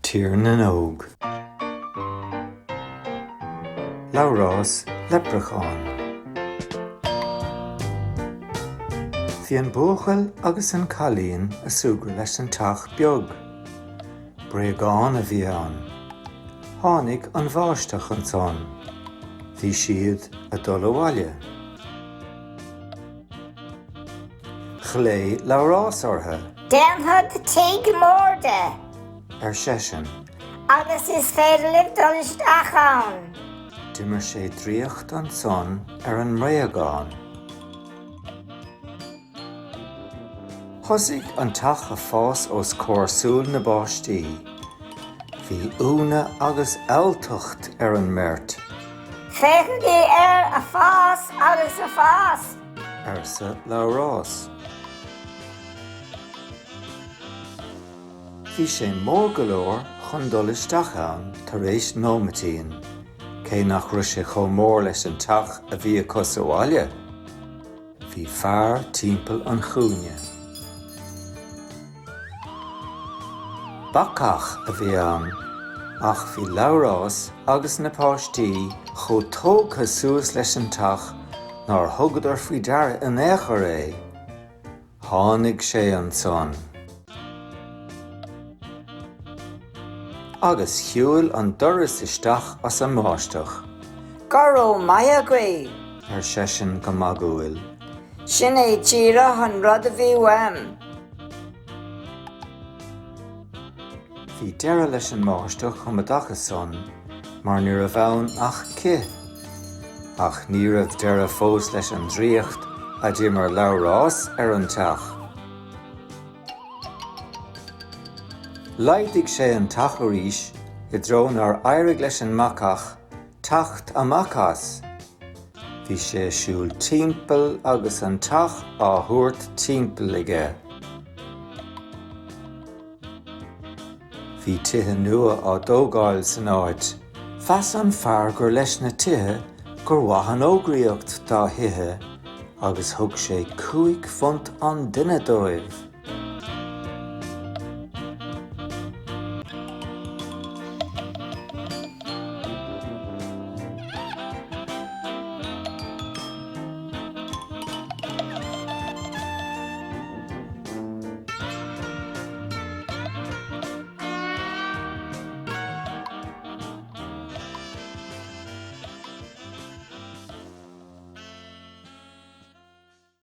Tír na nóg. Labhrás Leipreachán. Bhí an buachal agus an cailín a suagadh leis an teach beag. Bréagán a bhí ann. Tháinig an bháisteach an son. Bhí siad a dul ó bhaile. Chlé Labhrás ortha. Déanfad tuig mórda. Seachtain. Agus is féidir libh dul isteach ann. D'imir sé dríocht an son an réagán. Thosaigh an teach a fás os córsúil na báistí. Bhí úna agus eiltocht an mirt. Féichigí a fás agus a fás. Sa Labhrás. Bhí sé mór go leor chun dul isteach ann tar éis nómatín, cé nach raibh sé chomh mór leis an teach a bhí cos ó bhaile. Bhí fearr timpeall an chúine. Bacach a bhí ann, ach bhí Labhrás agus na páistí chomh tógtha suas leis an teach nar thugad faoi deara in éachar é. Tháinig sé an son. Agus shiúil an doras isteach as an máisteach. Goró maiagraí. Seachtain go magúil. Sin é tíre an rud a bhí uam. Bhí deire leis an máisteach chum dachas son, mar nuair a bhain ach cé. Ach ní raibh deire fós leis an dríocht a d'imir Labhrás an teach. Leidigh sé an teach arís I drón ar éirigh leis an macach, tacht amachas. Bhí sé siúil timpeall agus an teach á thuairt timpeall aige. Bhí tithe nua á dógáil san áit. Feas an fearr gur leis na tithe gur wathan ógraíocht dá hithe, agus thug sé 5 funt an duine dóibh.